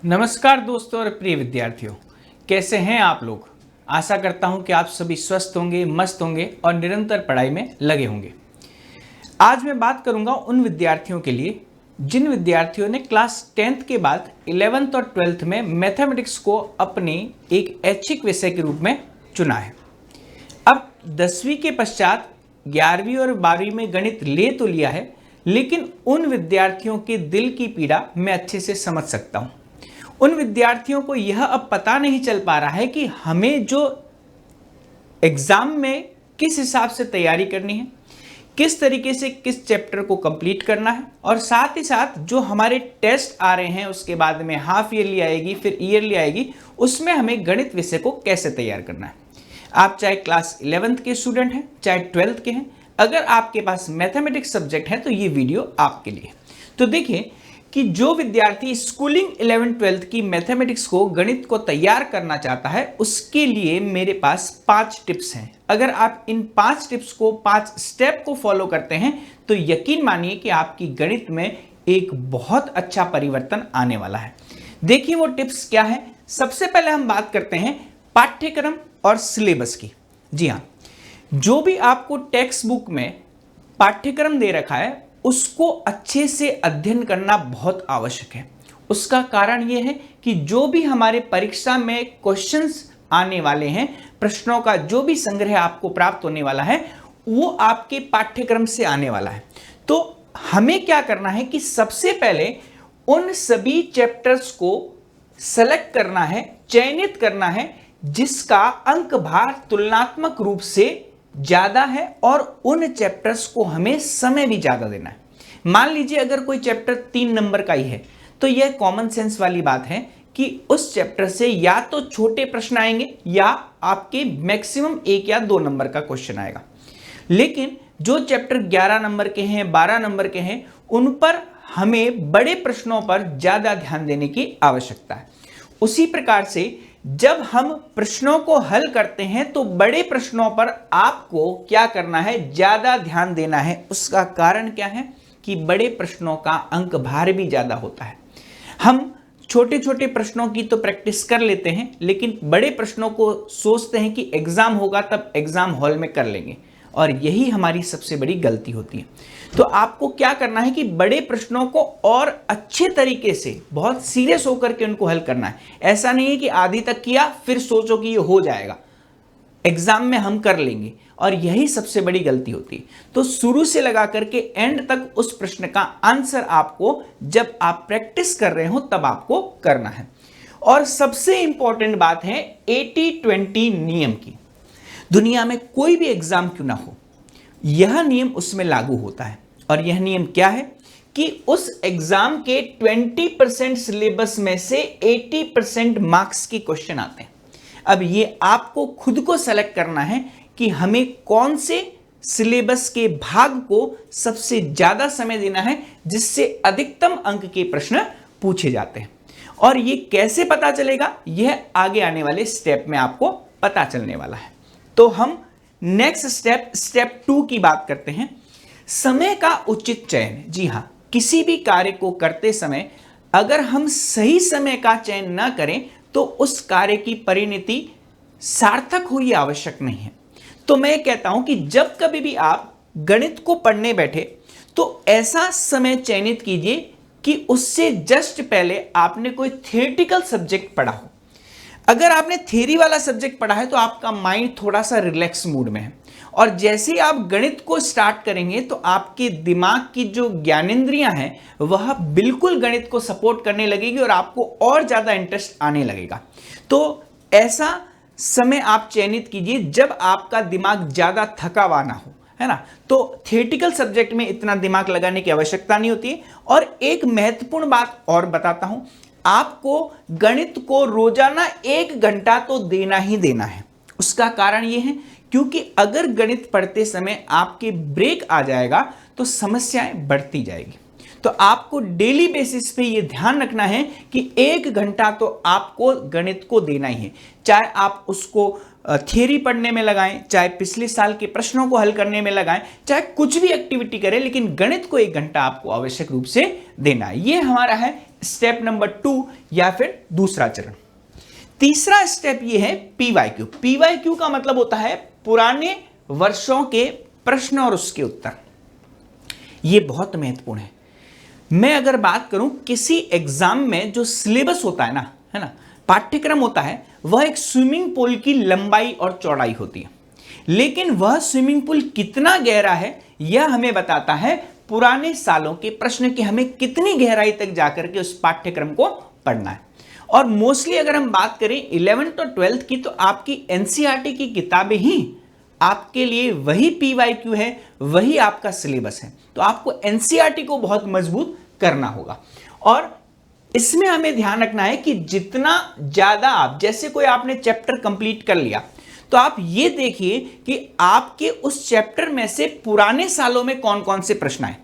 नमस्कार दोस्तों और प्रिय विद्यार्थियों, कैसे हैं आप लोग। आशा करता हूं कि आप सभी स्वस्थ होंगे, मस्त होंगे और निरंतर पढ़ाई में लगे होंगे। आज मैं बात करूंगा उन विद्यार्थियों के लिए जिन विद्यार्थियों ने क्लास 10th के बाद 11th और 12th में मैथमेटिक्स को अपने एक ऐच्छिक विषय के रूप में चुना है। अब 10वीं के पश्चात 11वीं और 12वीं में गणित ले तो लिया है, लेकिन उन विद्यार्थियों के दिल की पीड़ा मैं अच्छे से समझ सकता हूं। उन विद्यार्थियों को यह अब पता नहीं चल पा रहा है कि हमें जो एग्जाम में किस हिसाब से तैयारी करनी है, किस तरीके से किस चैप्टर को कंप्लीट करना है, और साथ ही साथ जो हमारे टेस्ट आ रहे हैं उसके बाद में हाफ ईयरली आएगी, फिर ईयरली आएगी, उसमें हमें गणित विषय को कैसे तैयार करना है। आप चाहे क्लास 11th के स्टूडेंट हैं, चाहे 12th के हैं, अगर आपके पास मैथमेटिक्स सब्जेक्ट है तो ये वीडियो आपके लिए। तो देखिए कि जो विद्यार्थी स्कूलिंग 11th-12th की मैथमेटिक्स को गणित को तैयार करना चाहता है, उसके लिए मेरे पास 5 टिप्स हैं। अगर आप इन 5 टिप्स को 5 स्टेप को फॉलो करते हैं तो यकीन मानिए कि आपकी गणित में एक बहुत अच्छा परिवर्तन आने वाला है। देखिए वो टिप्स क्या है। सबसे पहले हम बात करते हैं पाठ्यक्रम और सिलेबस की। जी हाँ, जो भी आपको टेक्स्ट बुक में पाठ्यक्रम दे रखा है उसको अच्छे से अध्ययन करना बहुत आवश्यक है। उसका कारण यह है कि जो भी हमारे परीक्षा में क्वेश्चंस आने वाले हैं, प्रश्नों का जो भी संग्रह आपको प्राप्त होने वाला है, वो आपके पाठ्यक्रम से आने वाला है। तो हमें क्या करना है कि सबसे पहले उन सभी चैप्टर्स को सेलेक्ट करना है, चयनित करना है जिसका अंक भार तुलनात्मक रूप से ज्यादा है और उन चैप्टर्स को हमें समय भी ज्यादा देना है। मान लीजिए अगर कोई चैप्टर 3 नंबर का ही है तो यह कॉमन सेंस वाली बात है कि उस चैप्टर से या तो छोटे प्रश्न आएंगे या आपके मैक्सिमम 1 या 2 नंबर का क्वेश्चन आएगा। लेकिन जो चैप्टर 11 नंबर के हैं, 12 नंबर के हैं, उन पर हमें बड़े प्रश्नों पर ज्यादा ध्यान देने की आवश्यकता है। उसी प्रकार से जब हम प्रश्नों को हल करते हैं तो बड़े प्रश्नों पर आपको क्या करना है, ज्यादा ध्यान देना है। उसका कारण क्या है कि बड़े प्रश्नों का अंक भार भी ज्यादा होता है। हम छोटे छोटे प्रश्नों की तो प्रैक्टिस कर लेते हैं, लेकिन बड़े प्रश्नों को सोचते हैं कि एग्जाम होगा तब एग्जाम हॉल में कर लेंगे, और यही हमारी सबसे बड़ी गलती होती है। तो आपको क्या करना है कि बड़े प्रश्नों को और अच्छे तरीके से, बहुत सीरियस होकर के उनको हल करना है। ऐसा नहीं है कि आधी तक किया फिर सोचो कि ये हो जाएगा, एग्जाम में हम कर लेंगे, और यही सबसे बड़ी गलती होती है। तो शुरू से लगा करके एंड तक उस प्रश्न का आंसर आपको जब आप प्रैक्टिस कर रहे हो तब आपको करना है। और सबसे इंपॉर्टेंट बात है 80-20 नियम की। दुनिया में कोई भी एग्जाम क्यों ना हो, यह नियम उसमें लागू होता है। और यह नियम क्या है कि उस एग्जाम के 20% सिलेबस में से 80% मार्क्स के क्वेश्चन आते हैं। अब ये आपको खुद को सेलेक्ट करना है कि हमें कौन से सिलेबस के भाग को सबसे ज्यादा समय देना है जिससे अधिकतम अंक के प्रश्न पूछे जाते हैं। और ये कैसे पता चलेगा, यह आगे आने वाले स्टेप में आपको पता चलने वाला है। तो हम नेक्स्ट स्टेप 2 की बात करते हैं, समय का उचित चयन। जी हां, किसी भी कार्य को करते समय अगर हम सही समय का चयन ना करें तो उस कार्य की परिणति सार्थक हो, ये आवश्यक नहीं है। तो मैं कहता हूं कि जब कभी भी आप गणित को पढ़ने बैठे तो ऐसा समय चयनित कीजिए कि उससे जस्ट पहले आपने कोई थियोरेटिकल सब्जेक्ट पढ़ा हो। अगर आपने थ्योरी वाला सब्जेक्ट पढ़ा है तो आपका माइंड थोड़ा सा रिलैक्स मूड में है, और जैसे ही आप गणित को स्टार्ट करेंगे तो आपके दिमाग की जो ज्ञानेंद्रियां हैं वह बिल्कुल गणित को सपोर्ट करने लगेगी और आपको और ज्यादा इंटरेस्ट आने लगेगा। तो ऐसा समय आप चयनित कीजिए जब आपका दिमाग ज्यादा थका हुआ ना हो, है ना। तो थियोरेटिकल सब्जेक्ट में इतना दिमाग लगाने की आवश्यकता नहीं होती है। और एक महत्वपूर्ण बात और बताता हूं, आपको गणित को रोजाना 1 घंटा तो देना ही देना है। उसका कारण यह है क्योंकि अगर गणित पढ़ते समय आपके ब्रेक आ जाएगा तो समस्याएं बढ़ती जाएगी। तो आपको डेली बेसिस पे ये ध्यान रखना है कि 1 घंटा तो आपको गणित को देना ही है। चाहे आप उसको थियरी पढ़ने में लगाएं, चाहे पिछले साल के प्रश्नों को हल करने में लगाएं, चाहे कुछ भी एक्टिविटी करें, लेकिन गणित को 1 घंटा आपको आवश्यक रूप से देना है। ये हमारा है स्टेप नंबर 2 या फिर दूसरा चरण। तीसरा स्टेप ये है पीवाईक्यू। पीवाईक्यू का मतलब होता है पुराने वर्षों के प्रश्न और उसके उत्तर। ये बहुत महत्वपूर्ण है। मैं अगर बात करूं किसी एग्जाम में जो सिलेबस होता है ना, पाठ्यक्रम होता है, वह एक स्विमिंग पूल की लंबाई और चौड़ाई होती है, लेकिन वह स्विमिंग पूल कितना गहरा है यह हमें बताता है पुराने सालों के प्रश्न की हमें कितनी गहराई तक जाकर के उस पाठ्यक्रम को पढ़ना है। और मोस्टली अगर हम बात करें 11th और 12th की, तो आपकी एनसीईआरटी की किताबें ही आपके लिए वही पीवाईक्यू है, वही आपका सिलेबस है। तो आपको एनसीईआरटी को बहुत मजबूत करना होगा। और इसमें हमें ध्यान रखना है कि जितना ज्यादा आप, जैसे कोई आपने चैप्टर कंप्लीट कर लिया, तो आप ये देखिए कि आपके उस चैप्टर में से पुराने सालों में कौन कौन से प्रश्न आए।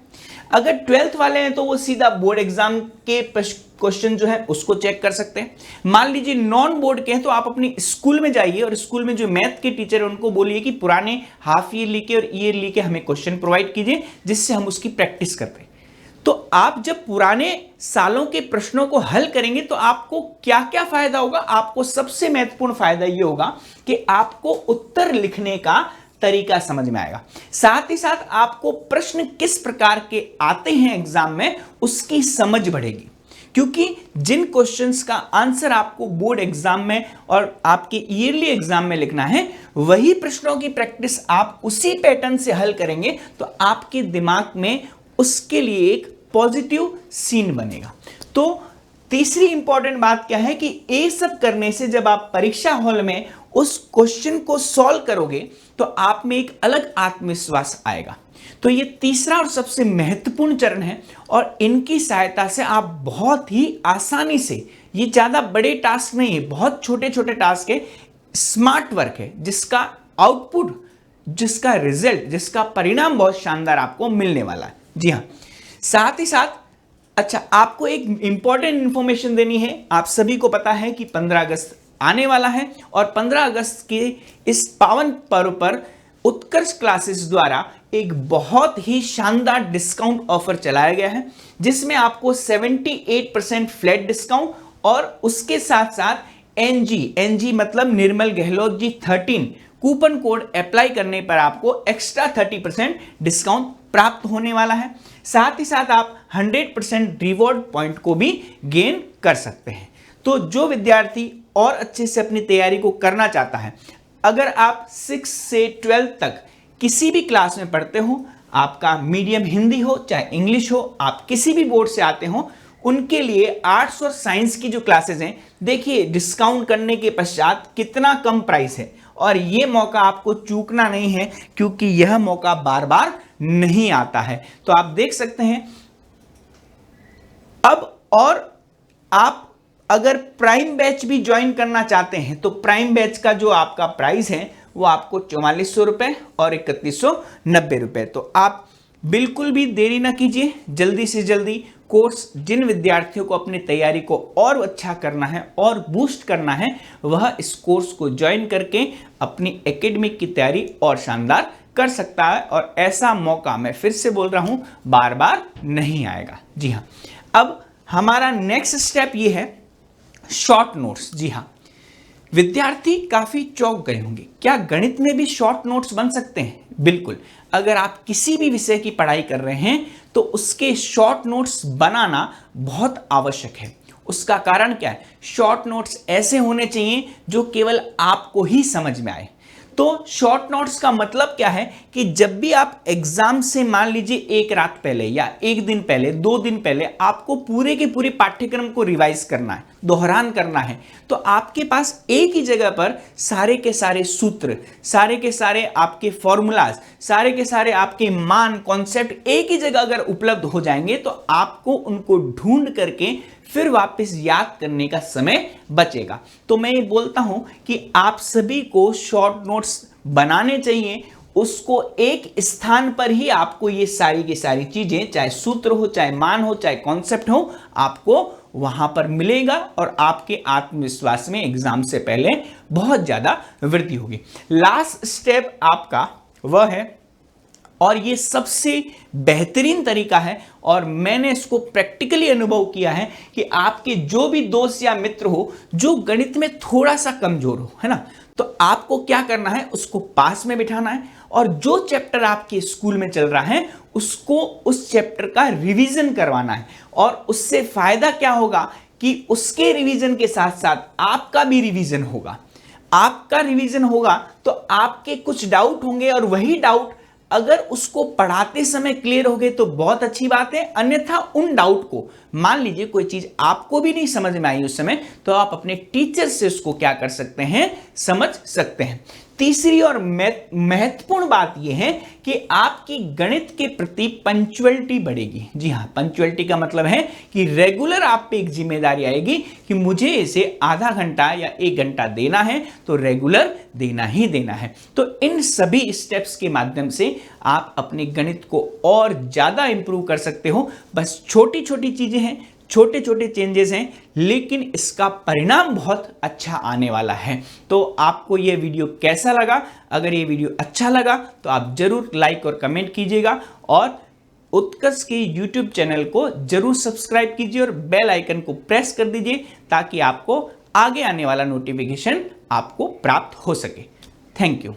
अगर 12th वाले हैं तो वो सीधा बोर्ड एग्जाम के क्वेश्चन जो है उसको चेक कर सकते हैं। मान लीजिए नॉन बोर्ड के हैं तो आप अपनी स्कूल में जाइए और स्कूल में जो मैथ के टीचर है उनको बोलिए कि पुराने हाफ ईयरली के और ईयरली के हमें क्वेश्चन प्रोवाइड कीजिए, जिससे हम उसकी प्रैक्टिस करते हैं। तो आप जब पुराने सालों के प्रश्नों को हल करेंगे तो आपको क्या क्या फायदा होगा। आपको सबसे महत्वपूर्ण फायदा यह होगा कि आपको उत्तर लिखने का तरीका समझ में आएगा। साथ ही साथ आपको प्रश्न किस प्रकार के आते हैं एग्जाम में उसकी समझ बढ़ेगी, क्योंकि जिन क्वेश्चंस का आंसर आपको बोर्ड एग्जाम में और आपके ईयरली एग्जाम में लिखना है, वही प्रश्नों की प्रैक्टिस आप उसी पैटर्न से हल करेंगे तो आपके दिमाग में उसके लिए एक पॉजिटिव सीन बनेगा। तो तीसरी इंपॉर्टेंट बात क्या है कि ये सब करने से जब आप परीक्षा हॉल में उस क्वेश्चन को सॉल्व करोगे तो आप में एक अलग आत्मविश्वास आएगा। तो ये तीसरा और सबसे महत्वपूर्ण चरण है और इनकी सहायता से आप बहुत ही आसानी से, ये ज्यादा बड़े टास्क नहीं है, बहुत छोटे छोटे टास्क है, स्मार्ट वर्क है, जिसका आउटपुट, जिसका रिजल्ट, जिसका परिणाम बहुत शानदार आपको मिलने वाला है। जी हाँ, साथ ही साथ अच्छा आपको एक इंपॉर्टेंट इंफॉर्मेशन देनी है। आप सभी को पता है कि 15 अगस्त आने वाला है और 15 अगस्त के इस पावन पर्व पर उत्कर्ष क्लासेस द्वारा एक बहुत ही शानदार डिस्काउंट ऑफर चलाया गया है, जिसमें आपको 78% फ्लैट डिस्काउंट और उसके साथ साथ एनजी मतलब निर्मल Gehlot ji 13 coupon code apply करने पर आपको एक्स्ट्रा 30% डिस्काउंट प्राप्त होने वाला है। साथ ही साथ आप 100% रिवॉर्ड पॉइंट को भी गेन कर सकते हैं। तो जो विद्यार्थी और अच्छे से अपनी तैयारी को करना चाहता है, अगर आप 6 से 12 तक किसी भी क्लास में पढ़ते हो, आपका मीडियम हिंदी हो चाहे इंग्लिश हो, आप किसी भी बोर्ड से आते हो, उनके लिए आर्ट्स और साइंस की जो क्लासेस हैं, देखिए डिस्काउंट करने के पश्चात कितना कम प्राइस है। और ये मौका आपको चूकना नहीं है, क्योंकि यह मौका बार बार नहीं आता है। तो आप देख सकते हैं अब। और आप अगर प्राइम बैच भी ज्वाइन करना चाहते हैं तो प्राइम बैच का जो आपका प्राइस है वो आपको 4400 रुपए और 3190 रुपए। तो आप बिल्कुल भी देरी ना कीजिए, जल्दी से जल्दी कोर्स, जिन विद्यार्थियों को अपनी तैयारी को और अच्छा करना है और बूस्ट करना है, वह इस कोर्स को ज्वाइन करके अपनी एकेडमिक की तैयारी और शानदार कर सकता है। और ऐसा मौका, मैं फिर से बोल रहा हूं, बार बार नहीं आएगा। जी हाँ, अब हमारा नेक्स्ट स्टेप ये है शॉर्ट नोट्स। जी हाँ, विद्यार्थी काफी चौंक गए होंगे, क्या गणित में भी शॉर्ट नोट्स बन सकते हैं? बिल्कुल। अगर आप किसी भी विषय की पढ़ाई कर रहे हैं तो उसके शॉर्ट नोट्स बनाना बहुत आवश्यक है। उसका कारण क्या है? शॉर्ट नोट्स ऐसे होने चाहिए जो केवल आपको ही समझ में आए। तो शॉर्ट नोट्स का मतलब क्या है कि जब भी आप एग्जाम से, मान लीजिए एक रात पहले या एक दिन पहले, 2 दिन पहले आपको पूरे के पूरे पाठ्यक्रम को रिवाइज करना है, दोहरान करना है, तो आपके पास एक ही जगह पर सारे के सारे सूत्र, सारे के सारे आपके फॉर्मूलाज, सारे के सारे आपके मान, कॉन्सेप्ट एक ही जगह अगर उपलब्ध हो जाएंगे तो आपको उनको ढूंढ करके फिर वापस याद करने का समय बचेगा। तो मैं ये बोलता हूं कि आप सभी को शॉर्ट नोट्स बनाने चाहिए। उसको एक स्थान पर ही आपको ये सारी की सारी चीजें, चाहे सूत्र हो, चाहे मान हो, चाहे कॉन्सेप्ट हो, आपको वहां पर मिलेगा और आपके आत्मविश्वास में एग्जाम से पहले बहुत ज्यादा वृद्धि होगी। लास्ट स्टेप आपका वह है और ये सबसे बेहतरीन तरीका है और मैंने इसको प्रैक्टिकली अनुभव किया है कि आपके जो भी दोस्त या मित्र हो जो गणित में थोड़ा सा कमजोर हो, है ना, तो आपको क्या करना है, उसको पास में बिठाना है और जो चैप्टर आपके स्कूल में चल रहा है उसको उस चैप्टर का रिवीजन करवाना है। और उससे फायदा क्या होगा कि उसके रिवीजन के साथ साथ आपका भी रिवीजन होगा। आपका रिवीजन होगा तो आपके कुछ डाउट होंगे और वही डाउट अगर उसको पढ़ाते समय क्लियर हो गए तो बहुत अच्छी बात है, अन्यथा उन डाउट को, मान लीजिए कोई चीज आपको भी नहीं समझ में आई उस समय, तो आप अपने टीचर से उसको क्या कर सकते हैं, समझ सकते हैं। तीसरी और महत्वपूर्ण बात यह है कि आपकी गणित के प्रति पंक्चुअलिटी बढ़ेगी। जी हाँ, पंक्चुअलिटी का मतलब है कि रेगुलर आप पे एक जिम्मेदारी आएगी कि मुझे इसे आधा घंटा या 1 घंटा देना है, तो रेगुलर देना ही देना है। तो इन सभी स्टेप्स के माध्यम से आप अपने गणित को और ज्यादा इंप्रूव कर सकते हो। बस छोटी छोटी चीजें हैं, छोटे छोटे चेंजेस हैं, लेकिन इसका परिणाम बहुत अच्छा आने वाला है। तो आपको यह वीडियो कैसा लगा? अगर ये वीडियो अच्छा लगा तो आप जरूर लाइक और कमेंट कीजिएगा और उत्कर्ष के यूट्यूब चैनल को जरूर सब्सक्राइब कीजिए और बेल आइकन को प्रेस कर दीजिए ताकि आपको आगे आने वाला नोटिफिकेशन आपको प्राप्त हो सके। Thank you.